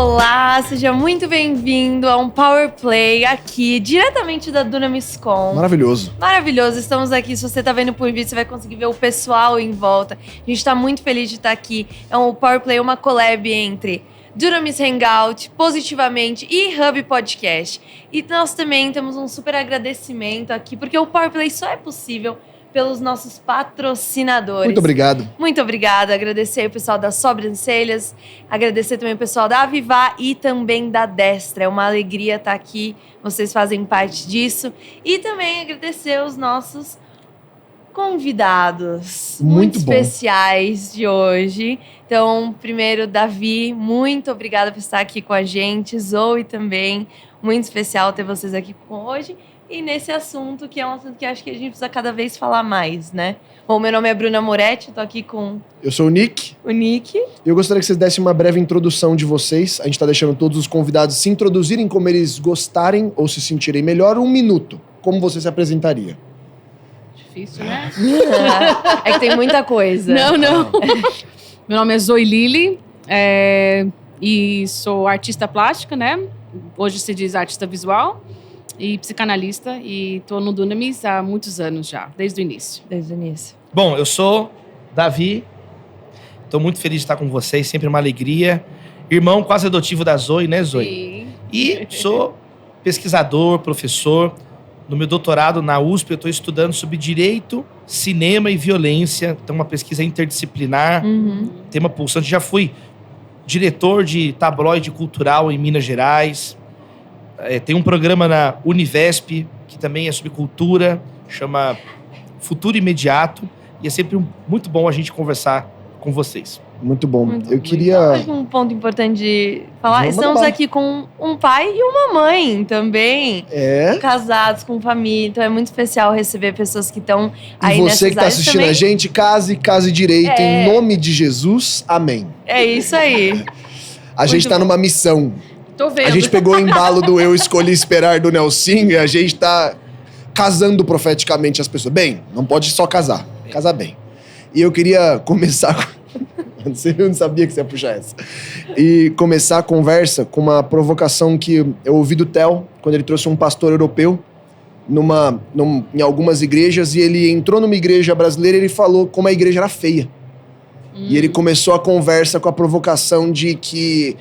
Olá, seja muito bem-vindo a um Power Play aqui, diretamente da Dunamiscom. Maravilhoso. Maravilhoso, estamos aqui, se você tá vendo por vídeo, você vai conseguir ver o pessoal em volta. A gente tá muito feliz de estar aqui. É um Power Play, uma collab entre Dunamis Hangout, Positivamente e Hub Podcast. E nós também temos um super agradecimento aqui, porque o Power Play só é possível pelos nossos patrocinadores. Muito obrigado. Muito obrigada. Agradecer aí o pessoal das Sobrancelhas, agradecer também o pessoal da Avivá e também da Destra. É uma alegria estar aqui, vocês fazem parte disso. E também agradecer os nossos convidados muito especiais de hoje. Então, primeiro, Davi, muito obrigada por estar aqui com a gente. Zoe também, muito especial ter vocês aqui hoje. E nesse assunto, que é um assunto que acho que a gente precisa cada vez falar mais, né? Bom, meu nome é Bruna Moretti, eu tô aqui com... Eu sou o Nick. O Nick. E eu gostaria que vocês dessem uma breve introdução de vocês. A gente tá deixando todos os convidados se introduzirem como eles gostarem ou se sentirem melhor. 1 minuto. Como você se apresentaria? Difícil, né? É que tem muita coisa. Não. Meu nome é Zoe Lili e sou artista plástica, né? Hoje se diz artista visual e psicanalista, e tô no Dunamis há muitos anos já, desde o início. Desde o início. Bom, eu sou Davi, tô muito feliz de estar com vocês, sempre uma alegria. Irmão quase adotivo da Zoe, né, Zoe? Sim. E sou pesquisador, professor. No meu doutorado na USP, eu estou estudando sobre direito, cinema e violência. Então, uma pesquisa interdisciplinar, tema pulsante. Já fui diretor de tabloide cultural em Minas Gerais. Tem um programa na Univesp, que também é sobre cultura, chama Futuro Imediato. E é sempre muito bom a gente conversar com vocês. Muito bom. Eu queria... Acho que um ponto importante de falar, Vamos estamos lá. aqui com um pai e uma mãe também. Casados, com família. Então é muito especial receber pessoas que estão aí E nessas você que tá áreas assistindo também. a gente, case direito. Em nome de Jesus, amém. É isso aí. A gente tá numa missão. Tô vendo. A gente pegou o embalo do Eu Escolhi Esperar do Nelsinho e a gente tá casando profeticamente as pessoas. Bem, não pode só casar. Casar bem. E eu queria começar... Eu não sabia que você ia puxar essa. E começar a conversa com uma provocação que eu ouvi do Theo, quando ele trouxe um pastor europeu em algumas igrejas, e ele entrou numa igreja brasileira e ele falou como a igreja era feia. E ele começou a conversa com a provocação de que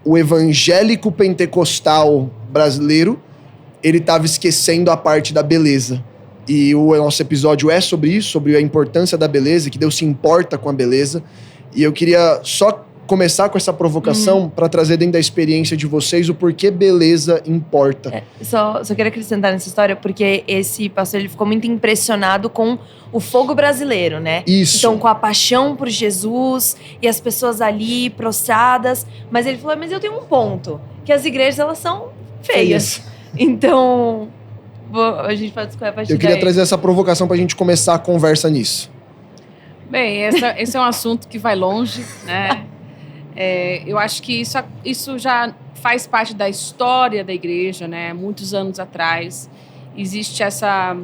o evangélico pentecostal brasileiro, ele estava esquecendo a parte da beleza. E o nosso episódio é sobre isso, sobre a importância da beleza, que Deus se importa com a beleza. E eu queria só começar com essa provocação para trazer dentro da experiência de vocês o porquê beleza importa. Só quero acrescentar nessa história, porque esse pastor ele ficou muito impressionado com o fogo brasileiro, né? Isso. Então, com a paixão por Jesus e as pessoas ali prostradas. Mas ele falou, mas eu tenho um ponto, que as igrejas, elas são feias. Então... a gente pode discutir a partir Eu queria daí. trazer essa provocação pra gente começar a conversa nisso. Bem, esse é um assunto que vai longe, né? Eu acho que isso já faz parte da história da igreja, né? Muitos anos atrás. Existe essa...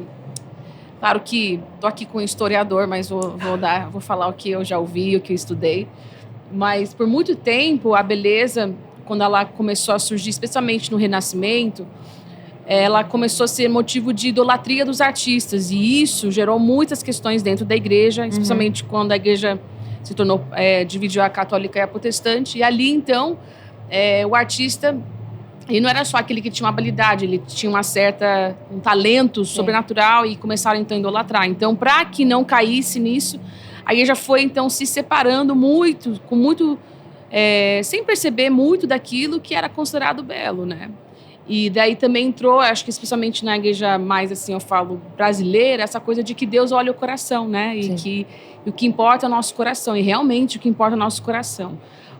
Claro que tô aqui com um historiador, mas vou falar o que eu já ouvi, o que eu estudei. Mas por muito tempo, a beleza, quando ela começou a surgir, especialmente no Renascimento, ela começou a ser motivo de idolatria dos artistas, e isso gerou muitas questões dentro da igreja, especialmente quando a igreja se tornou, dividiu a católica e a protestante, e ali então o artista, ele não era só aquele que tinha uma habilidade, ele tinha um talento sobrenatural, e começaram então a idolatrar. Então, para que não caísse nisso, a igreja foi então se separando sem perceber muito daquilo que era considerado belo, né? E daí também entrou, acho que especialmente na igreja mais, assim, eu falo, brasileira, essa coisa de que Deus olha o coração, né? E que o que importa é o nosso coração. E realmente o que importa é o nosso coração.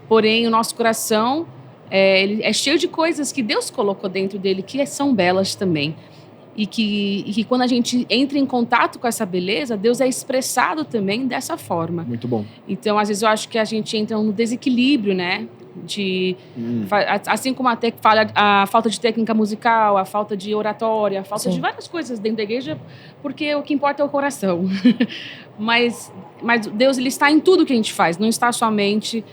Porém, o nosso coração, ele é cheio de coisas que Deus colocou dentro dele, que são belas também. E que quando a gente entra em contato com essa beleza, Deus é expressado também dessa forma. Muito bom. Então, às vezes, eu acho que a gente entra no desequilíbrio, né? Assim como a falta de técnica musical, a falta de oratória, a falta de várias coisas dentro da igreja, porque o que importa é o coração. mas Deus, ele está em tudo que a gente faz, não está somente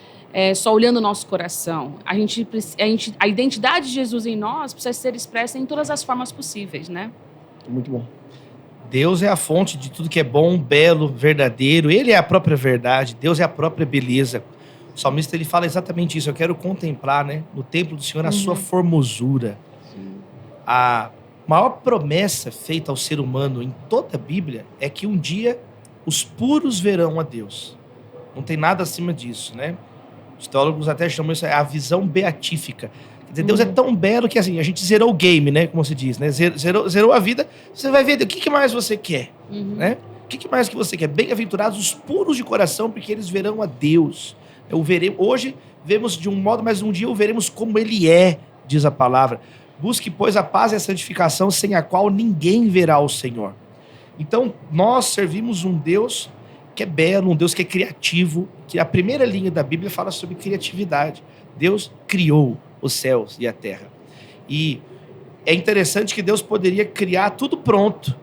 só olhando o nosso coração. A identidade de Jesus em nós precisa ser expressa em todas as formas possíveis, né? Muito bom. Deus é a fonte de tudo que é bom, belo, verdadeiro. Ele é a própria verdade. Deus é a própria beleza. O salmista, ele fala exatamente isso. Eu quero contemplar, né, no templo do Senhor a sua formosura. A maior promessa feita ao ser humano em toda a Bíblia é que um dia os puros verão a Deus. Não tem nada acima disso, né? Os teólogos até chamam isso a visão beatífica. Quer dizer, Deus é tão belo que assim, a gente zerou o game, né? Como se diz, né? Zerou a vida. Você vai ver o que mais você quer, né? O que mais que você quer? Bem-aventurados os puros de coração, porque eles verão a Deus. Hoje vemos de um modo, mas um dia o veremos como Ele é, diz a palavra. Busque, pois, a paz e a santificação, sem a qual ninguém verá o Senhor. Então, nós servimos um Deus que é belo, um Deus que é criativo, que a primeira linha da Bíblia fala sobre criatividade. Deus criou os céus e a terra. E é interessante que Deus poderia criar tudo pronto.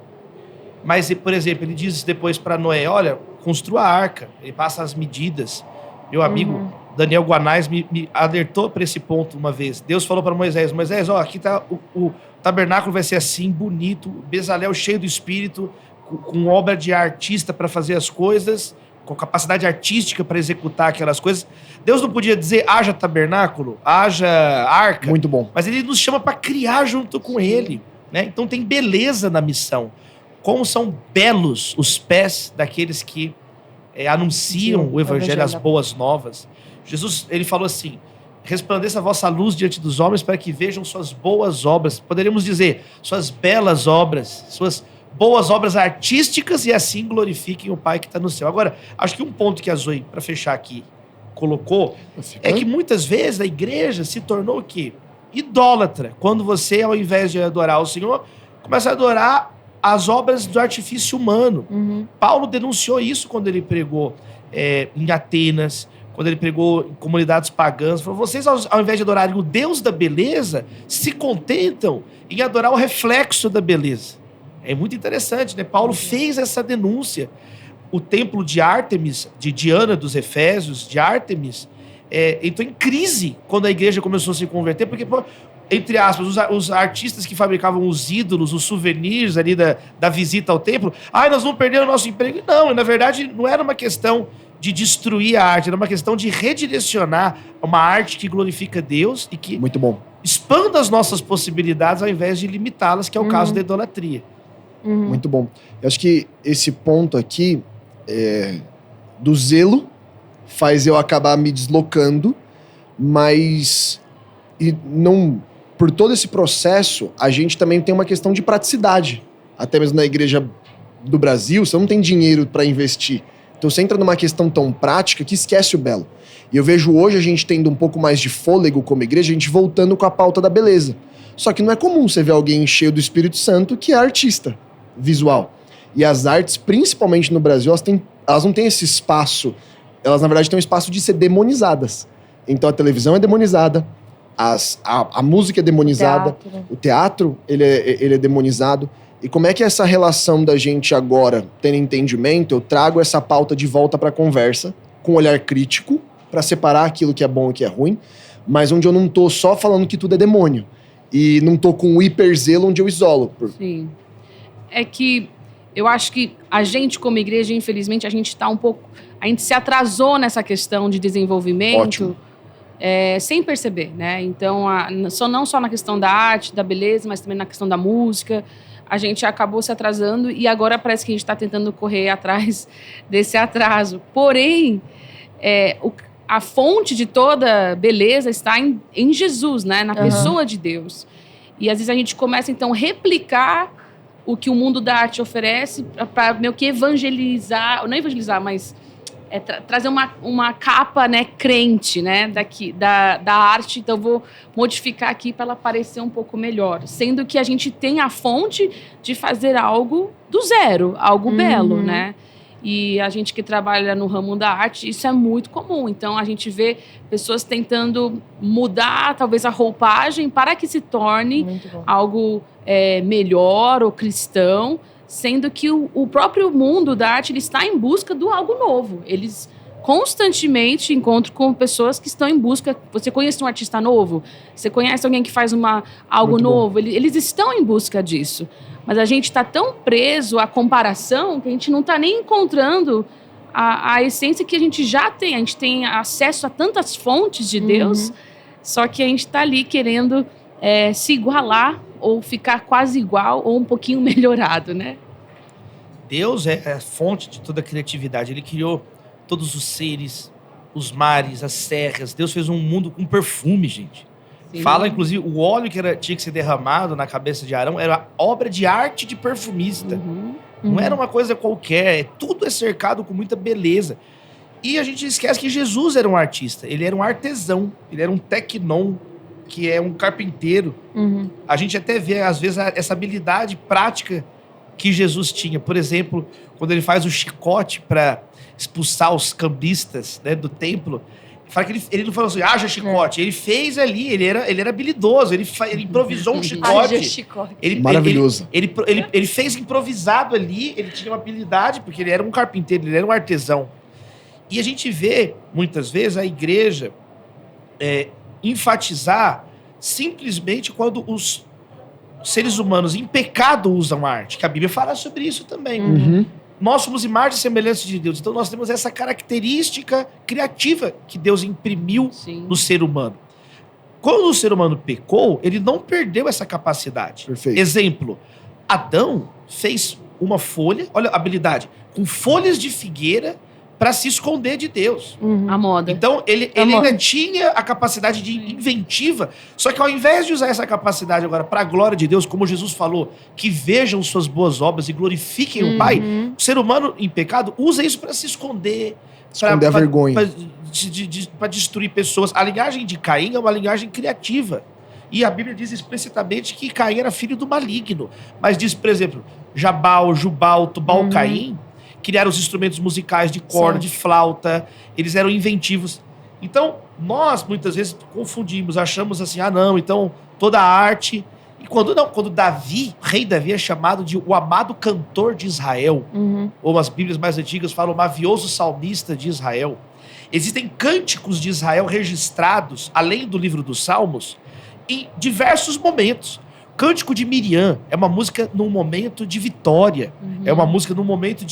Mas, por exemplo, ele diz depois para Noé, olha, construa a arca. Ele passa as medidas. Meu amigo Daniel Guanais me alertou para esse ponto uma vez. Deus falou para Moisés, ó, aqui tá o tabernáculo vai ser assim, bonito, Bezalel cheio do Espírito, com obra de artista para fazer as coisas, com capacidade artística para executar aquelas coisas. Deus não podia dizer, haja tabernáculo, haja arca. Muito bom. Mas ele nos chama para criar junto com ele, né? Então tem beleza na missão. Como são belos os pés daqueles que anunciam o evangelho, as boas novas. Jesus, ele falou assim, resplandeça a vossa luz diante dos homens para que vejam suas boas obras. Poderíamos dizer, suas belas obras, suas boas obras artísticas e assim glorifiquem o Pai que está no céu. Agora, acho que um ponto que a Zoe, para fechar aqui, colocou, é que muitas vezes a igreja se tornou o quê? Idólatra. Quando você, ao invés de adorar o Senhor, começa a adorar as obras do artifício humano. Paulo denunciou isso quando ele pregou em Atenas, quando ele pregou em comunidades pagãs. Falou, vocês, ao invés de adorarem o Deus da beleza, se contentam em adorar o reflexo da beleza. É muito interessante, né? Paulo fez essa denúncia. O templo de Ártemis, de Diana dos Efésios, de Ártemis, entrou em crise quando a igreja começou a se converter, porque, entre aspas, os artistas que fabricavam os ídolos, os souvenirs ali da visita ao templo, nós vamos perder o nosso emprego. Não, na verdade, não era uma questão de destruir a arte, era uma questão de redirecionar uma arte que glorifica Deus e que muito bom. Expanda as nossas possibilidades ao invés de limitá-las, que é o caso da idolatria. Muito bom. Eu acho que esse ponto aqui do zelo faz eu acabar me deslocando, mas por todo esse processo, a gente também tem uma questão de praticidade. Até mesmo na igreja do Brasil, você não tem dinheiro para investir. Então você entra numa questão tão prática que esquece o belo. E eu vejo hoje a gente tendo um pouco mais de fôlego como igreja, a gente voltando com a pauta da beleza. Só que não é comum você ver alguém cheio do Espírito Santo que é artista visual. E as artes, principalmente no Brasil, elas não têm esse espaço. Elas, na verdade, têm um espaço de ser demonizadas. Então a televisão é demonizada, a música é demonizada, o teatro ele é demonizado. E como é que é essa relação da gente agora, tendo entendimento, eu trago essa pauta de volta para a conversa, com um olhar crítico, para separar aquilo que é bom e que é ruim, mas onde eu não tô só falando que tudo é demônio. E não tô com o hiperzelo onde eu isolo. Sim. É que eu acho que a gente, como igreja, infelizmente, a gente se atrasou nessa questão de desenvolvimento. Ótimo. Sem perceber, né? Então, não só na questão da arte, da beleza, mas também na questão da música, a gente acabou se atrasando e agora parece que a gente está tentando correr atrás desse atraso. Porém, a fonte de toda beleza está em Jesus, né? Na pessoa de Deus. E às vezes a gente começa, então, a replicar o que o mundo da arte oferece para meio que evangelizar, não evangelizar, mas trazer uma capa, né, crente, né, da arte. Então, vou modificar aqui para ela parecer um pouco melhor. Sendo que a gente tem a fonte de fazer algo do zero, algo belo, né? E a gente que trabalha no ramo da arte, isso é muito comum. Então, a gente vê pessoas tentando mudar, talvez, a roupagem para que se torne algo melhor ou cristão, sendo que o próprio mundo da arte ele está em busca do algo novo. Eles constantemente encontro com pessoas que estão em busca. Você conhece um artista novo? Você conhece alguém que faz algo Muito novo? Eles estão em busca disso. Mas a gente está tão preso à comparação que a gente não está nem encontrando a essência que a gente já tem. A gente tem acesso a tantas fontes de Deus, só que a gente está ali querendo se igualar ou ficar quase igual ou um pouquinho melhorado, né? Deus é a fonte de toda a criatividade. Ele criou todos os seres, os mares, as serras. Deus fez um mundo com perfume, gente. Sim. Fala, inclusive, o óleo que tinha que ser derramado na cabeça de Arão era obra de arte de perfumista. Não era uma coisa qualquer. Tudo é cercado com muita beleza. E a gente esquece que Jesus era um artista. Ele era um artesão. Ele era um tecnon, que é um carpinteiro. A gente até vê, às vezes, essa habilidade prática que Jesus tinha. Por exemplo, quando ele faz o chicote para expulsar os cambistas, né, do templo, fala que ele não falou assim, haja chicote. Ele fez ali, ele era habilidoso, ele improvisou um chicote. Haja chicote. Maravilhoso. Ele fez improvisado ali, ele tinha uma habilidade, porque ele era um carpinteiro, ele era um artesão. E a gente vê, muitas vezes, a igreja enfatizar simplesmente quando os seres humanos em pecado usam arte, que a Bíblia fala sobre isso também. Nós somos imagem e semelhança de Deus, então nós temos essa característica criativa que Deus imprimiu no ser humano. Quando o ser humano pecou, ele não perdeu essa capacidade. Perfeito. Exemplo, Adão fez uma folha, olha a habilidade, com folhas de figueira para se esconder de Deus. A moda. Então, ele ainda tinha a capacidade de inventiva, só que ao invés de usar essa capacidade agora para a glória de Deus, como Jesus falou, que vejam suas boas obras e glorifiquem o Pai, o ser humano em pecado usa isso para se esconder. Esconder a vergonha. Para destruir pessoas. A linhagem de Caim é uma linhagem criativa. E a Bíblia diz explicitamente que Caim era filho do maligno. Mas diz, por exemplo, Jabal, Jubal, Tubal, Caim, criaram os instrumentos musicais de corda, de flauta, eles eram inventivos. Então, nós muitas vezes confundimos, achamos assim, não, então toda a arte... E quando Davi, o rei Davi, é chamado de o amado cantor de Israel, ou as Bíblias mais antigas falam o mavioso salmista de Israel, existem cânticos de Israel registrados, além do livro dos Salmos, em diversos momentos. Cântico de Miriam é uma música num momento de vitória, é uma música num momento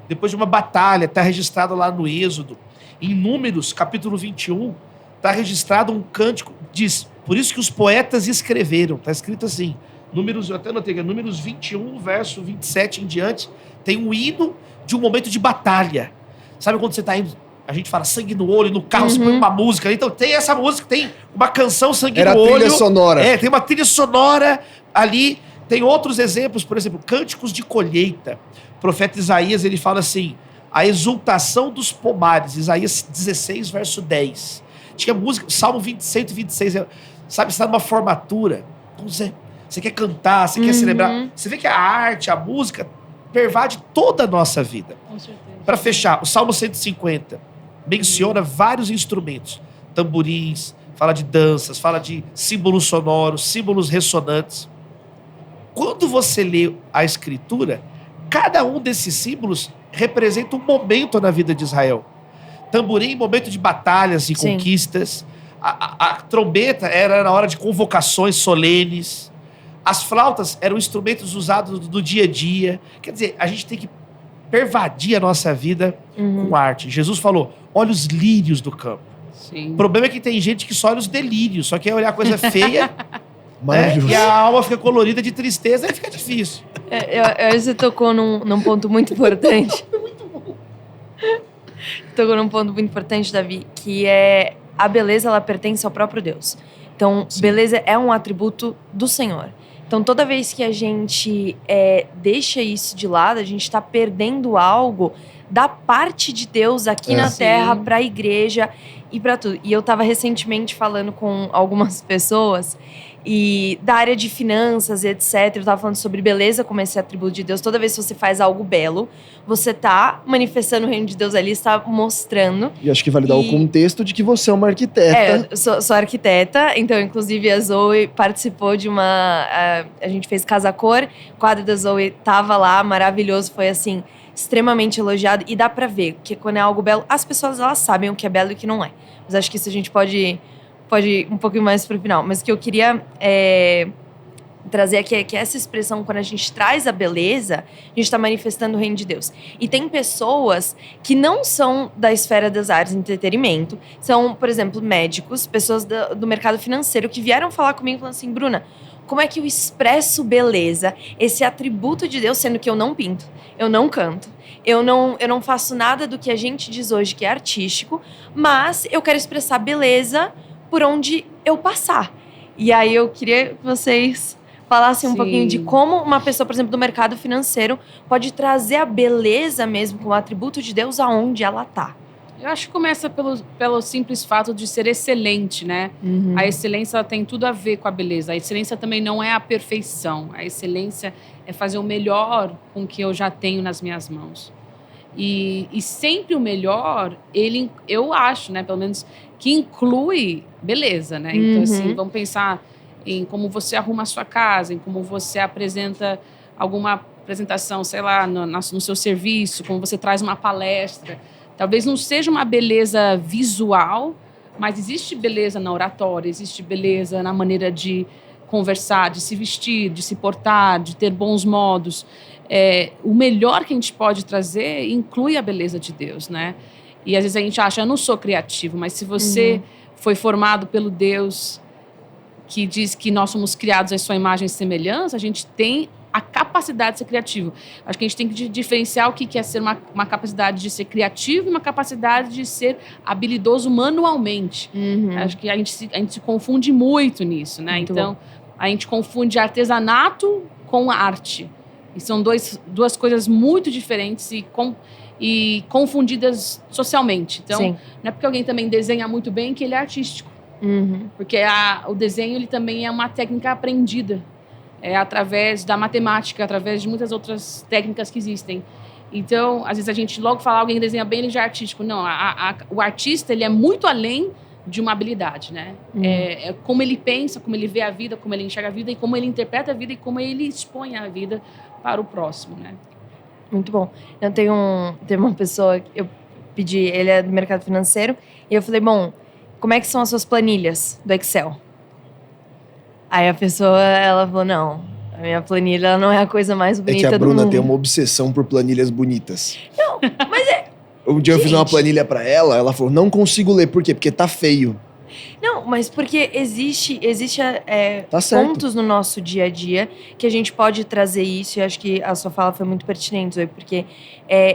depois de uma batalha, está registrado lá no Êxodo. Em Números, capítulo 21, está registrado um cântico, diz, por isso que os poetas escreveram, está escrito assim, Números, eu até notei, Números 21, verso 27 em diante, tem um hino de um momento de batalha. Sabe quando você está indo, a gente fala sangue no olho, no carro você põe uma música, então tem essa música, tem uma canção sangue no olho. Era trilha sonora. Tem uma trilha sonora ali, tem outros exemplos, por exemplo, cânticos de colheita. O profeta Isaías, ele fala assim, a exultação dos pomares, Isaías 16, verso 10. Tinha música, Salmo 126, sabe, você está numa formatura, então você quer cantar, você quer celebrar, você vê que a arte, a música, pervade toda a nossa vida. Com certeza. Para fechar, o Salmo 150 menciona vários instrumentos, tamborins, fala de danças, fala de símbolos sonoros, símbolos ressonantes. Quando você lê a Escritura, cada um desses símbolos representa um momento na vida de Israel. Tamborim, momento de batalhas e conquistas. A trombeta era na hora de convocações solenes. As flautas eram instrumentos usados no dia a dia. Quer dizer, a gente tem que pervadir a nossa vida com arte. Jesus falou, olha os lírios do campo. Sim. O problema é que tem gente que só olha os delírios, só quer olhar coisa feia, Maravilhoso. e a alma fica colorida de tristeza, aí fica difícil. Você tocou num ponto muito importante. Tocou num ponto muito importante, Davi, que é a beleza, ela pertence ao próprio Deus. Então, beleza é um atributo do Senhor. Então, toda vez que a gente deixa isso de lado, a gente está perdendo algo da parte de Deus aqui na Terra, para a igreja e para tudo. E eu estava recentemente falando com algumas pessoas e da área de finanças, etc. Eu estava falando sobre beleza como esse atributo de Deus. Toda vez que você faz algo belo, você está manifestando o reino de Deus ali, está mostrando. E acho que vale dar o contexto de que você é uma arquiteta. Eu sou arquiteta, então, inclusive, a Zoe participou de uma... A gente fez Casa Cor, o quadro da Zoe tava lá, maravilhoso, foi assim... extremamente elogiado. E dá pra ver que quando é algo belo, as pessoas elas sabem o que é belo e o que não é. Mas acho que isso a gente pode ir um pouquinho mais pro final. Mas o que eu queria trazer aqui é que essa expressão, quando a gente traz a beleza, a gente está manifestando o reino de Deus. E tem pessoas que não são da esfera das artes de entretenimento, são, por exemplo, médicos, pessoas do mercado financeiro, que vieram falar comigo falando assim, Bruna, como é que eu expresso beleza, esse atributo de Deus, sendo que eu não pinto, eu não canto, eu não faço nada do que a gente diz hoje que é artístico, mas eu quero expressar beleza por onde eu passar. E aí eu queria que vocês falassem um pouquinho de como uma pessoa, por exemplo, do mercado financeiro pode trazer a beleza mesmo como atributo de Deus aonde ela está. Eu acho que começa pelo simples fato de ser excelente, né? A excelência ela tem tudo a ver com a beleza. A excelência também não é a perfeição. A excelência é fazer o melhor com o que eu já tenho nas minhas mãos. E sempre o melhor, eu acho, né? Pelo menos que inclui beleza, né? Então, assim, vamos pensar em como você arruma a sua casa, em como você apresenta alguma apresentação, sei lá, no seu serviço, como você traz uma palestra. Talvez não seja uma beleza visual, mas existe beleza na oratória, existe beleza na maneira de conversar, de se vestir, de se portar, de ter bons modos. O melhor que a gente pode trazer inclui a beleza de Deus, né? E às vezes a gente acha, eu não sou criativo, mas se você foi formado pelo Deus que diz que nós somos criados à sua imagem e semelhança, a gente tem a capacidade de ser criativo. Acho que a gente tem que diferenciar o que é ser uma capacidade de ser criativo e uma capacidade de ser habilidoso manualmente. Acho que a gente se confunde muito nisso, né? Muito então, bom. A gente confunde artesanato com arte. E são duas coisas muito diferentes e confundidas socialmente. Então, Sim. não é porque alguém também desenha muito bem que ele é artístico. Porque o desenho ele também é uma técnica aprendida através da matemática, através de muitas outras técnicas que existem. Então, às vezes a gente logo fala alguém desenha bem, ele já é artístico. Não, o artista ele é muito além de uma habilidade, né? É como ele pensa, como ele vê a vida, como ele enxerga a vida e como ele interpreta a vida e como ele expõe a vida para o próximo, né? Muito bom. Eu tenho uma pessoa, eu pedi, ele é do mercado financeiro, e eu falei, bom, como é que são as suas planilhas do Excel? Aí a pessoa, ela falou, não, a minha planilha ela não é a coisa mais bonita do mundo. É que a Bruna tem uma obsessão por planilhas bonitas. Não, mas Um dia eu fiz uma planilha pra ela falou, não consigo ler. Por quê? Porque tá feio. Não, mas porque existe Tá certo. pontos no nosso dia a dia que a gente pode trazer isso, e acho que a sua fala foi muito pertinente, Zoe, porque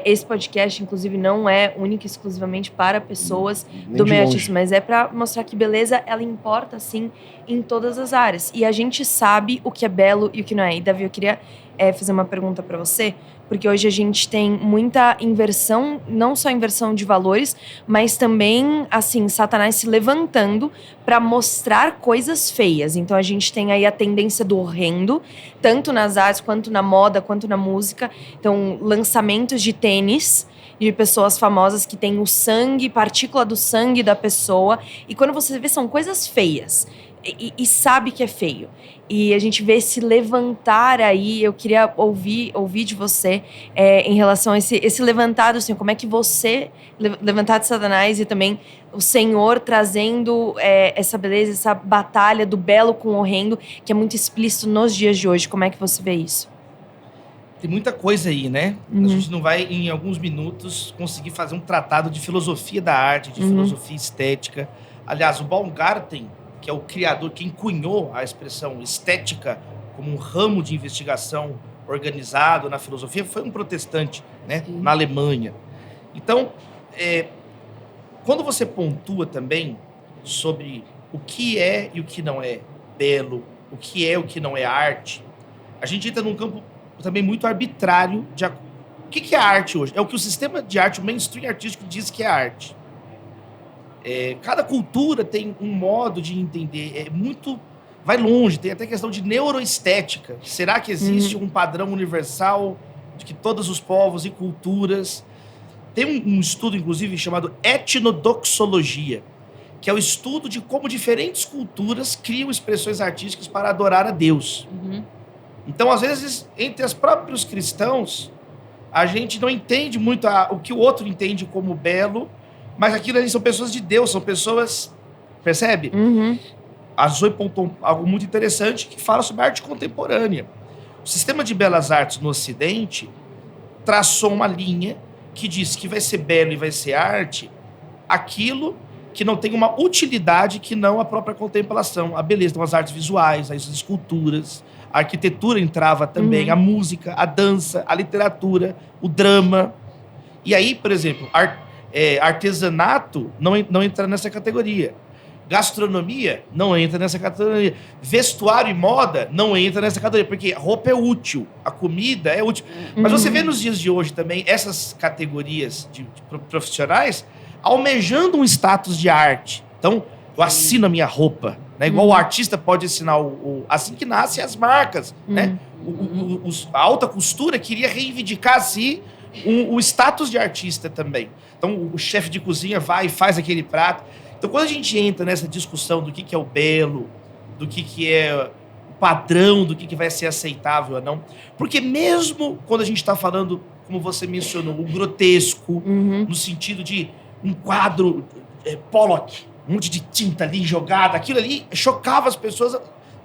esse podcast, inclusive, não é único e exclusivamente para pessoas Nem do de meio longe. artístico, mas é para mostrar que beleza, ela importa, sim, em todas as áreas. E a gente sabe o que é belo e o que não é. E, Davi, eu queria fazer uma pergunta para você, porque hoje a gente tem muita inversão, não só inversão de valores, mas também, assim, Satanás se levantando para mostrar coisas feias. Então a gente tem aí a tendência do horrendo, tanto nas artes, quanto na moda, quanto na música. Então, lançamentos de tênis de pessoas famosas que têm o sangue, partícula do sangue da pessoa. E quando você vê, são coisas feias. E sabe que é feio. E a gente vê se levantar aí. Eu queria ouvir de você em relação a esse levantado, assim, como é que você, levantar de Satanás e também o Senhor trazendo essa beleza, essa batalha do belo com o horrendo, que é muito explícito nos dias de hoje. Como é que você vê isso? Tem muita coisa aí, né? A gente não vai, em alguns minutos, conseguir fazer um tratado de filosofia da arte, de filosofia estética. Aliás, o Baumgarten, que é o criador, quem cunhou a expressão estética como um ramo de investigação organizado na filosofia, foi um protestante, né? Na Alemanha. Então, quando você pontua também sobre o que é e o que não é belo, o que é e o que não é arte, a gente entra num campo também muito arbitrário. O que é arte hoje? É o que o sistema de arte, o mainstream artístico, diz que é arte. Cada cultura tem um modo de entender, vai longe, tem até questão de neuroestética. Será que existe um padrão universal de que todos os povos e culturas... Tem um estudo, inclusive, chamado etnodoxologia, que é o estudo de como diferentes culturas criam expressões artísticas para adorar a Deus. Então, às vezes, entre os próprios cristãos, a gente não entende muito o que o outro entende como belo, mas aquilo ali são pessoas de Deus, são pessoas... Percebe? A Zoe pontou algo muito interessante que fala sobre a arte contemporânea. O sistema de belas artes no Ocidente traçou uma linha que diz que vai ser belo e vai ser arte aquilo que não tem uma utilidade que não a própria contemplação, a beleza. Então, as artes visuais, as esculturas, a arquitetura entrava também, a música, a dança, a literatura, o drama. E aí, por exemplo, artesanato não entra nessa categoria. Gastronomia não entra nessa categoria. Vestuário e moda não entra nessa categoria, porque roupa é útil, a comida é útil. Mas você vê nos dias de hoje também essas categorias de profissionais almejando um status de arte. Então, eu assino a minha roupa, né? Igual o artista pode assinar assim que nascem as marcas, né? A alta costura queria reivindicar assim o status de artista também. Então, o chefe de cozinha vai e faz aquele prato. Então, quando a gente entra nessa discussão do que é o belo, do que é o padrão, do que vai ser aceitável ou não, porque mesmo quando a gente está falando, como você mencionou, o grotesco, no sentido de um quadro Pollock, um monte de tinta ali jogada, aquilo ali chocava as pessoas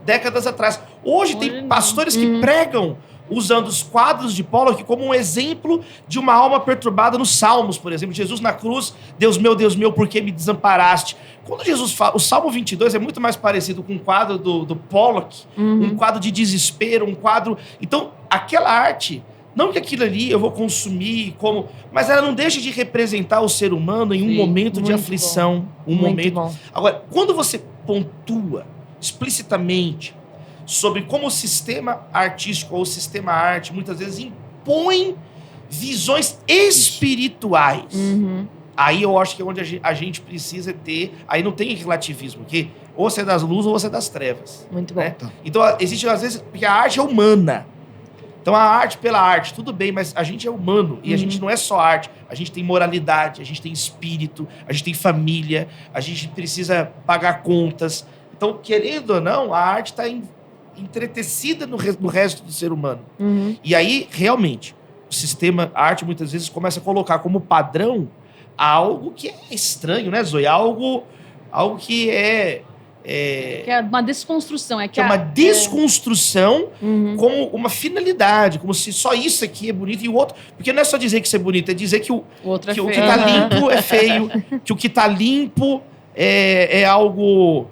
décadas atrás. Hoje tem pastores que pregam usando os quadros de Pollock como um exemplo de uma alma perturbada nos Salmos, por exemplo. Jesus na cruz, Deus meu, por que me desamparaste? Quando Jesus fala, o Salmo 22 é muito mais parecido com um quadro do Pollock, um quadro de desespero, um quadro... Então, aquela arte, não que aquilo ali eu vou consumir como... Mas ela não deixa de representar o ser humano em um momento de aflição. Agora, quando você pontua explicitamente sobre como o sistema artístico ou o sistema arte muitas vezes impõe visões espirituais. Aí eu acho que é onde a gente precisa ter... Aí não tem relativismo, porque ou você é das luzes ou você é das trevas. Muito bom. Né? Então, existe às vezes... Porque a arte é humana. Então, a arte pela arte, tudo bem, mas a gente é humano. E a gente não é só arte. A gente tem moralidade, a gente tem espírito, a gente tem família, a gente precisa pagar contas. Então, querendo ou não, a arte está entretecida no resto do ser humano. E aí, realmente, o sistema, a arte muitas vezes começa a colocar como padrão algo que é estranho, né, Zoe? Algo que é... Que é uma desconstrução. Que é uma desconstrução como uma finalidade, como se só isso aqui é bonito e o outro... Porque não é só dizer que isso é bonito, é dizer que o que tá limpo é feio, que o que tá limpo é algo...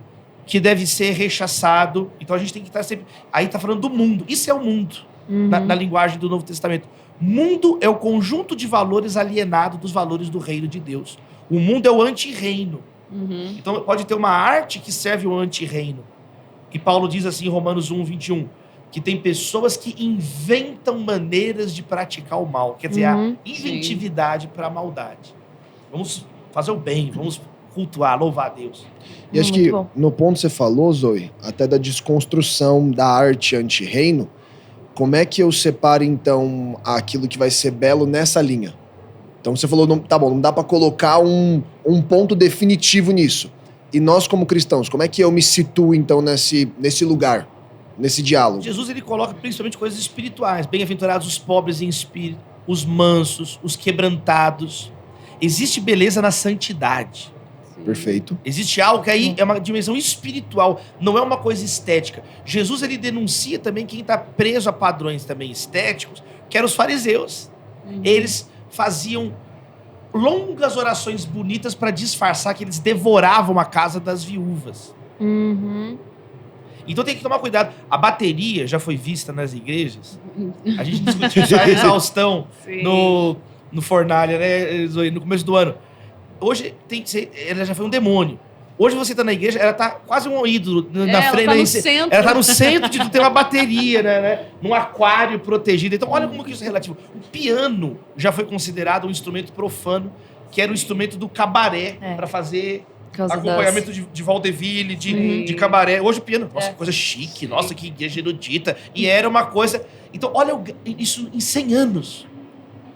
que deve ser rechaçado. Então a gente tem que estar sempre... Aí tá falando do mundo. Isso é o mundo, na linguagem do Novo Testamento. Mundo é o conjunto de valores alienado dos valores do reino de Deus. O mundo é o anti-reino. Então pode ter uma arte que serve o anti-reino. E Paulo diz assim em Romanos 1:21, que tem pessoas que inventam maneiras de praticar o mal. Quer dizer, a inventividade para a maldade. Vamos fazer o bem, vamos cultuar, louvar a Deus. E acho que no ponto que você falou, Zoe, até da desconstrução da arte anti-reino, como é que eu separo, então, aquilo que vai ser belo nessa linha? Então você falou, tá bom, não dá pra colocar um ponto definitivo nisso. E nós, como cristãos, como é que eu me situo, então, nesse lugar, nesse diálogo? Jesus, ele coloca principalmente coisas espirituais. Bem-aventurados os pobres em espírito, os mansos, os quebrantados. Existe beleza na santidade. Perfeito. Existe algo que aí é uma dimensão espiritual, não é uma coisa estética. Jesus, ele denuncia também quem está preso a padrões também estéticos, que eram os fariseus. Eles faziam longas orações bonitas para disfarçar que eles devoravam a casa das viúvas. Então tem que tomar cuidado. A bateria já foi vista nas igrejas. A gente discutiu isso a exaustão no Fornalha, né, no começo do ano. Hoje ela já foi um demônio. Hoje você tá na igreja, ela tá quase um ídolo na frente. Ela tá no centro. Ela tá no centro de tu ter uma bateria, né? Num aquário protegido. Então, olha como que isso é relativo. O piano já foi considerado um instrumento profano, que era o instrumento do cabaré, para fazer acompanhamento de vaudeville, de cabaré. Hoje o piano, nossa, coisa chique, nossa, que igreja erudita. E era uma coisa... Então, olha isso em 100 anos.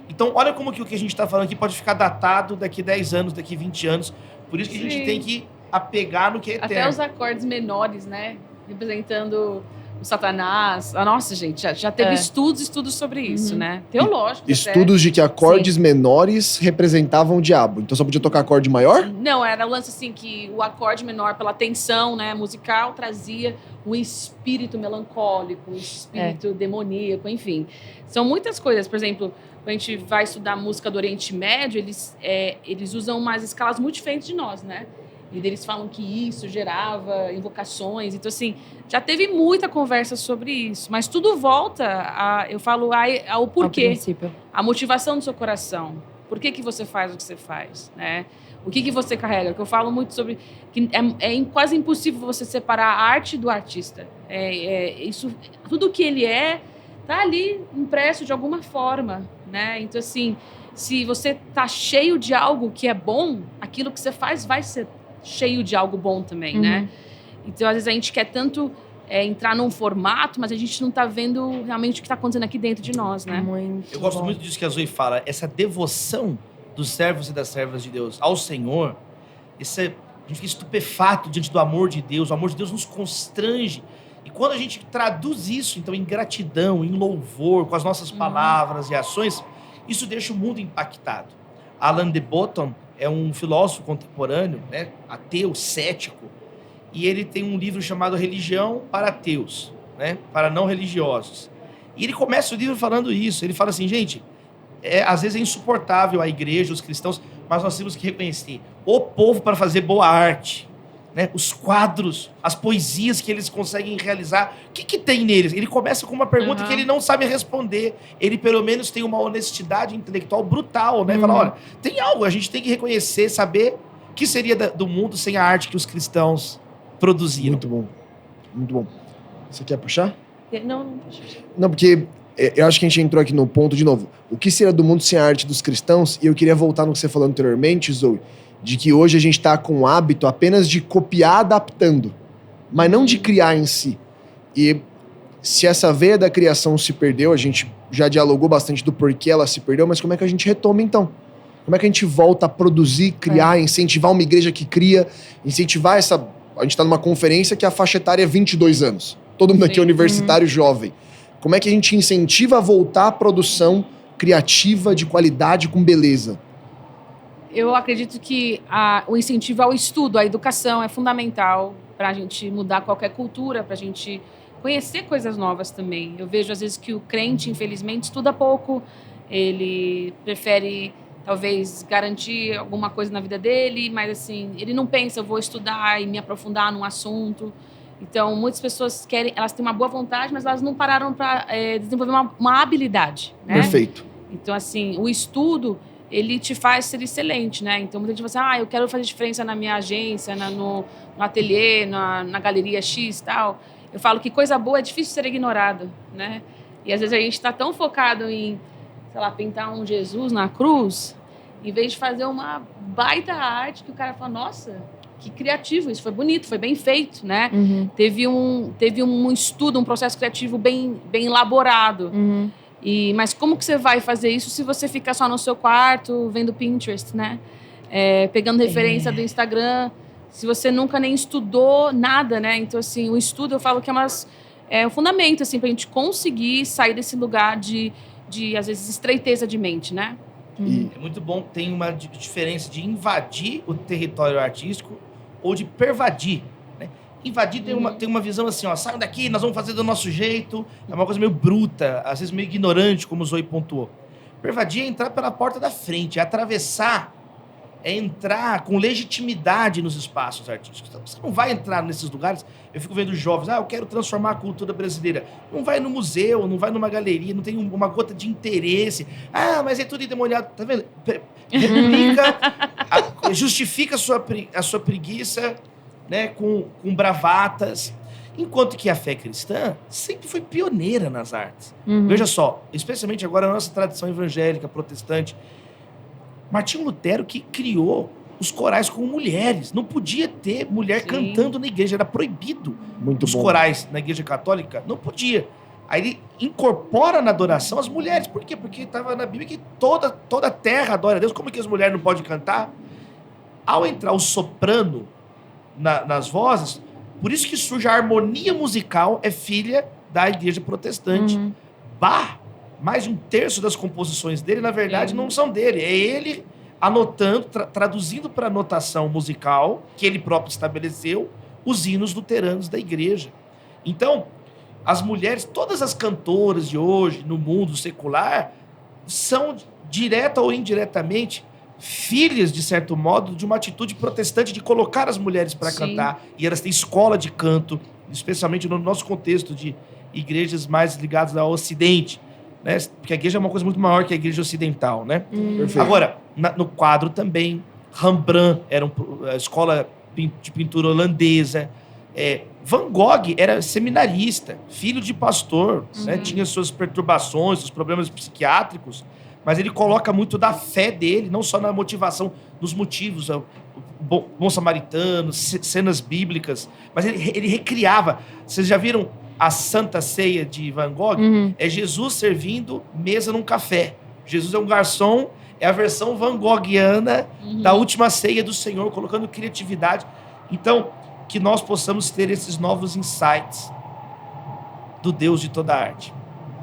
Então, olha como que o que a gente está falando aqui pode ficar datado daqui 10 anos, daqui 20 anos. Por isso que a gente tem que apegar no que é eterno. Até os acordes menores, né? Representando o Satanás. Nossa, gente, já teve estudos sobre isso, né? Teológicos. Estudos de que acordes menores representavam o diabo. Então só podia tocar acorde maior? Não, era o lance assim que o acorde menor, pela tensão, né, musical, trazia um espírito melancólico, um espírito demoníaco, enfim. São muitas coisas. Por exemplo, quando a gente vai estudar música do Oriente Médio, eles usam umas escalas muito diferentes de nós, né? E eles falam que isso gerava invocações. Então, assim, já teve muita conversa sobre isso. Mas tudo volta, ao porquê. A motivação do seu coração. Por que você faz o que você faz, né? O que você carrega? Que eu falo muito sobre... que é quase impossível você separar a arte do artista. Isso, tudo que ele tá ali impresso de alguma forma, né? Então, assim, se você tá cheio de algo que é bom, aquilo que você faz vai ser cheio de algo bom também, né? Então, às vezes, a gente quer tanto entrar num formato, mas a gente não tá vendo realmente o que tá acontecendo aqui dentro de nós, né? Eu gosto muito disso que a Zoe fala, essa devoção dos servos e das servas de Deus ao Senhor, a gente fica estupefato diante do amor de Deus, o amor de Deus nos constrange. E quando a gente traduz isso, então, em gratidão, em louvor, com as nossas palavras e ações, isso deixa o mundo impactado. Alain de Botton é um filósofo contemporâneo, né, ateu, cético, e ele tem um livro chamado Religião para Ateus, né, para não religiosos. E ele começa o livro falando isso. Ele fala assim, gente, às vezes é insuportável a igreja, os cristãos, mas nós temos que reconhecer o povo para fazer boa arte, né, os quadros, as poesias que eles conseguem realizar. O que tem neles? Ele começa com uma pergunta que ele não sabe responder. Ele, pelo menos, tem uma honestidade intelectual brutal, né? Fala, olha, tem algo, a gente tem que reconhecer, saber o que seria do mundo sem a arte que os cristãos produziram. Muito bom. Muito bom. Você quer puxar? Não. Não, porque eu acho que a gente entrou aqui no ponto, de novo, o que seria do mundo sem a arte dos cristãos? E eu queria voltar no que você falou anteriormente, Zoe, de que hoje a gente está com o hábito apenas de copiar adaptando, mas não de criar em si. E se essa veia da criação se perdeu, a gente já dialogou bastante do porquê ela se perdeu, mas como é que a gente retoma então? Como é que a gente volta a produzir, criar, incentivar uma igreja que cria, incentivar essa... A gente está numa conferência que a faixa etária é 22 anos. Todo mundo aqui é universitário jovem. Como é que a gente incentiva a voltar à produção criativa, de qualidade, com beleza? Eu acredito que o incentivo ao estudo, à educação é fundamental para a gente mudar qualquer cultura, para a gente conhecer coisas novas também. Eu vejo, às vezes, que o crente, infelizmente, estuda pouco, ele prefere, talvez, garantir alguma coisa na vida dele, mas, assim, ele não pensa, eu vou estudar e me aprofundar num assunto. Então, muitas pessoas elas têm uma boa vontade, mas elas não pararam para desenvolver uma habilidade, né? Perfeito. Então, assim, o estudo... ele te faz ser excelente, né? Então, muita gente fala assim, eu quero fazer diferença na minha agência, no ateliê, na galeria X e tal. Eu falo que coisa boa é difícil ser ignorada, né? E às vezes a gente está tão focado em, sei lá, pintar um Jesus na cruz, em vez de fazer uma baita arte que o cara fala, nossa, que criativo, isso foi bonito, foi bem feito, né? Teve um estudo, um processo criativo bem elaborado. Mas como que você vai fazer isso se você ficar só no seu quarto, vendo Pinterest, né? Pegando referência do Instagram, se você nunca nem estudou nada, né? Então, assim, o estudo, eu falo que é um fundamento, assim, pra gente conseguir sair desse lugar de às vezes, estreiteza de mente, né? É muito bom, tem uma diferença de invadir o território artístico ou de pervadir. Invadir tem uma visão assim, saiam daqui, nós vamos fazer do nosso jeito. É uma coisa meio bruta, às vezes meio ignorante, como o Zoe pontuou. Pervadir é entrar pela porta da frente, é atravessar, é entrar com legitimidade nos espaços artísticos. Então, você não vai entrar nesses lugares, eu fico vendo jovens, eu quero transformar a cultura brasileira. Não vai no museu, não vai numa galeria, não tem uma gota de interesse. Mas é tudo endemoniado, tá vendo? Replica, justifica a sua preguiça, né, com bravatas, enquanto que a fé cristã sempre foi pioneira nas artes. Veja só, especialmente agora na nossa tradição evangélica, protestante, Martinho Lutero que criou os corais com mulheres. Não podia ter mulher cantando na igreja, era proibido. Os corais na igreja católica, não podia. Aí ele incorpora na adoração as mulheres. Por quê? Porque estava na Bíblia que toda a terra adora a Deus. Como que as mulheres não podem cantar? Ao entrar o soprano nas vozes, Por isso que surge a harmonia musical, é filha da igreja protestante. Uhum. Bach, mais de um terço das composições dele, na verdade, não são dele. É ele anotando, traduzindo para a notação musical, que ele próprio estabeleceu, os hinos luteranos da igreja. Então, as mulheres, todas as cantoras de hoje, no mundo secular, são, direta ou indiretamente, filhas, de certo modo, de uma atitude protestante de colocar as mulheres para cantar. E elas têm escola de canto, especialmente no nosso contexto de igrejas mais ligadas ao Ocidente, né? Porque a igreja é uma coisa muito maior que a igreja ocidental, né? Perfeito. Agora, no quadro também, Rembrandt era a escola de pintura holandesa. Van Gogh era seminarista, filho de pastor, né? Tinha suas perturbações, seus problemas psiquiátricos, mas ele coloca muito da fé dele, não só na motivação, nos motivos, o bom samaritano, cenas bíblicas, mas ele recriava. Vocês já viram a Santa Ceia de Van Gogh? É Jesus servindo mesa num café. Jesus é um garçom, é a versão van Goghiana da última ceia do Senhor, colocando criatividade. Então, que nós possamos ter esses novos insights do Deus de toda a arte.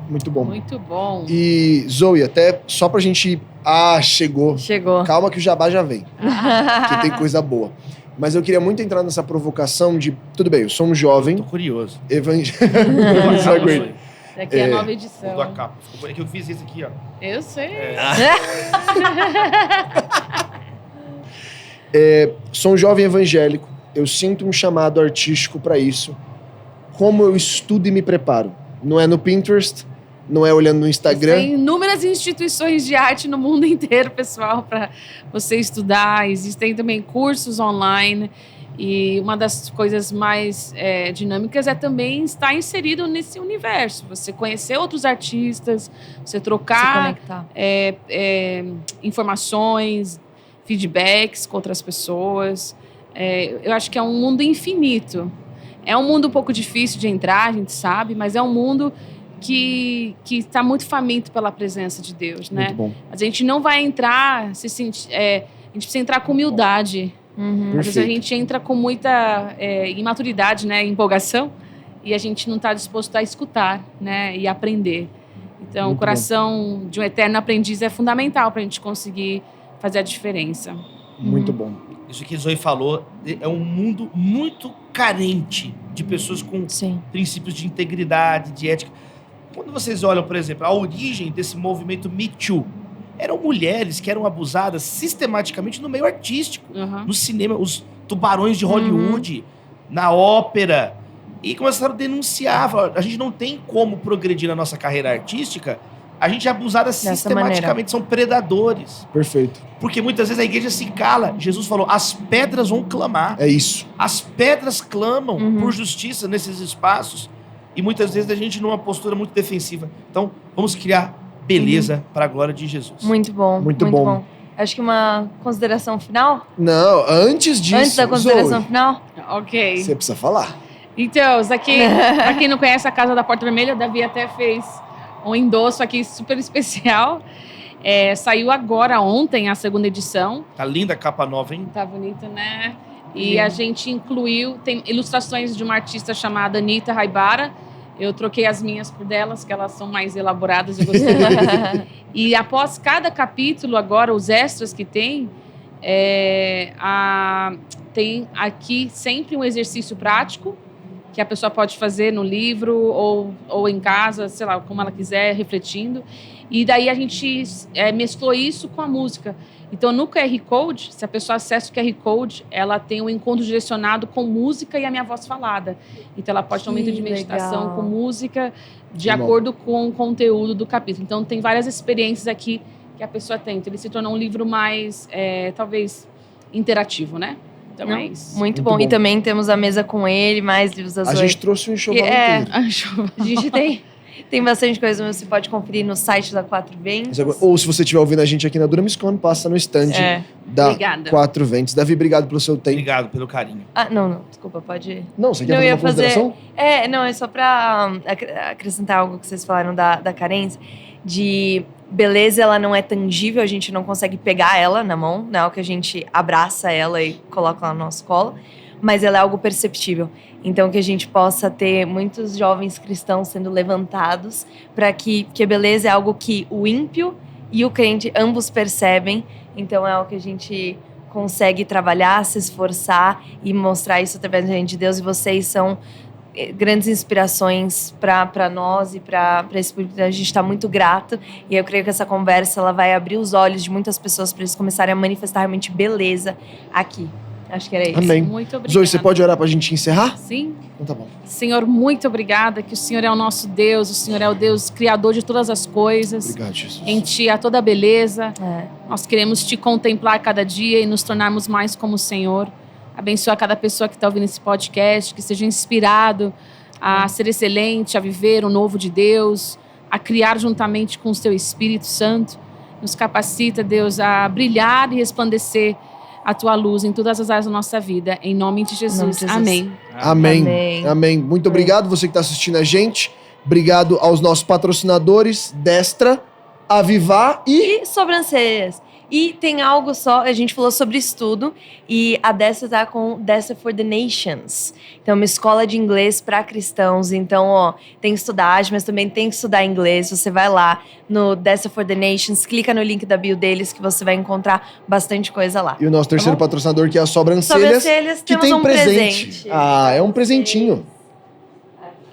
Muito bom. Muito bom. E, Zoe, até só pra gente... chegou. Chegou. Calma que o jabá já vem. Que tem coisa boa. Mas eu queria muito entrar nessa provocação de... Tudo bem, eu sou um jovem... Tô curioso. Evangélico. Daqui é a nova edição. Mudou a capa. É que eu fiz isso aqui, ó. Eu sei. Sou um jovem evangélico. Eu sinto um chamado artístico para isso. Como eu estudo e me preparo? Não é no Pinterest, não é olhando no Instagram. Tem inúmeras instituições de arte no mundo inteiro, pessoal, para você estudar. Existem também cursos online. E uma das coisas mais dinâmicas é também estar inserido nesse universo. Você conhecer outros artistas, você trocar informações, feedbacks com outras pessoas. Eu acho que é um mundo infinito. É um mundo um pouco difícil de entrar, a gente sabe, mas é um mundo que está muito faminto pela presença de Deus, né? Muito bom. A gente não vai entrar, a gente precisa entrar com humildade. Às vezes a gente entra com muita imaturidade, né, empolgação, e a gente não está disposto a escutar, né, e aprender. Então, Muito o coração de um eterno aprendiz é fundamental para a gente conseguir fazer a diferença. Muito bom. Isso que a Zoe falou, é um mundo muito carente de pessoas com princípios de integridade, de ética. Quando vocês olham, por exemplo, a origem desse movimento Me Too, eram mulheres que eram abusadas sistematicamente no meio artístico, no cinema, os tubarões de Hollywood, na ópera, e começaram a denunciar, falaram, a gente não tem como progredir na nossa carreira artística, a gente é abusada sistematicamente, são predadores. Perfeito. Porque muitas vezes a igreja se cala. Jesus falou, as pedras vão clamar. É isso. As pedras clamam por justiça nesses espaços, e muitas vezes a gente numa postura muito defensiva. Então, vamos criar beleza para a glória de Jesus. Muito bom. Muito bom. Acho que uma consideração final? Não, antes disso... Antes da consideração Zoe, final? Ok. você precisa falar. Então, isso aqui, pra quem não conhece a Casa da Porta Vermelha, o Davi até fez um endosso aqui super especial. Saiu agora, ontem, a segunda edição. Tá linda a capa nova, hein? Tá bonito, né? E a gente incluiu... Tem ilustrações de uma artista chamada Anitta Raibara. Eu troquei as minhas por delas, que elas são mais elaboradas, eu gostei. E após cada capítulo, agora, os extras que tem aqui sempre um exercício prático, que a pessoa pode fazer no livro ou em casa, sei lá, como ela quiser, refletindo. E daí a gente mesclou isso com a música. Então, no QR Code, se a pessoa acessa o QR Code, ela tem um encontro direcionado com música e a minha voz falada. Então, ela pode ter um momento de meditação legal. com música de acordo com o conteúdo do capítulo. Então, tem várias experiências aqui que a pessoa tem. Então, ele se tornou um livro mais, talvez, interativo, né? Então, é isso. Muito bom. E também temos a mesa com ele, mais livros da Zoe. A gente trouxe um enxoval inteiro. A gente tem bastante coisa, você pode conferir no site da Quatro Ventos. Ou se você estiver ouvindo a gente aqui na Duramiscon, passa no stand da Obrigada. Quatro Ventos. Davi, obrigado pelo seu tempo. Obrigado pelo carinho. Não, desculpa, pode... Não, você quer fazer uma consideração? É só pra acrescentar algo que vocês falaram da carência, de beleza, ela não é tangível, a gente não consegue pegar ela na mão, não é o que a gente abraça ela e coloca lá no nosso colo, mas ela é algo perceptível. Então, que a gente possa ter muitos jovens cristãos sendo levantados para que a beleza é algo que o ímpio e o crente ambos percebem. Então, é algo que a gente consegue trabalhar, se esforçar e mostrar isso através da gente de Deus. E vocês são grandes inspirações para nós e para esse público. A gente está muito grato. E eu creio que essa conversa ela vai abrir os olhos de muitas pessoas para eles começarem a manifestar realmente beleza aqui. Acho que era isso. Amém. Muito obrigada. Zoe, você pode orar pra gente encerrar? Sim. Então tá bom. Senhor, muito obrigada, que o Senhor é o nosso Deus, o Senhor é o Deus criador de todas as coisas. Obrigado, Jesus. Em Ti há toda a beleza. É. Nós queremos Te contemplar cada dia e nos tornarmos mais como o Senhor. Abençoa cada pessoa que está ouvindo esse podcast, que seja inspirado a ser excelente, a viver o novo de Deus, a criar juntamente com o Teu Espírito Santo. Nos capacita, Deus, a brilhar e resplandecer a Tua luz em todas as áreas da nossa vida. Em nome de Jesus. Em nome de Jesus. Amém. Amém. Amém. Amém. Muito obrigado você que está assistindo a gente. Obrigado aos nossos patrocinadores, Destra, Avivar e... E sobrancelhas. E tem algo só, a gente falou sobre estudo e a Destra tá com Destra for the Nations. Então, uma escola de inglês para cristãos. Então, ó, tem que estudar, mas também tem que estudar inglês. Você vai lá no Destra for the Nations, clica no link da bio deles que você vai encontrar bastante coisa lá. E o nosso terceiro patrocinador, que é a Sobrancelhas, que temos tem um presente. Ah, é um presentinho.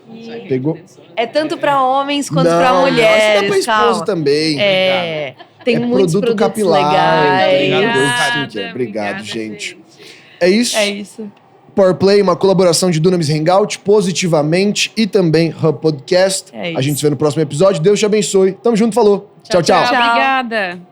Aqui. Pegou? É tanto para homens quanto Não, para não, mulheres. esse dá pra esposa calma. também. É, tem É muitos produto produtos capilar, legais. obrigado, Obrigada, Cíntia. Obrigado, obrigada, gente. É isso. É isso. Powerplay, uma colaboração de Dunamis Hangout, Positivamente e também Hub Podcast. É A isso. gente se vê no próximo episódio. Deus te abençoe. Tamo junto, falou. Tchau, tchau. Obrigada.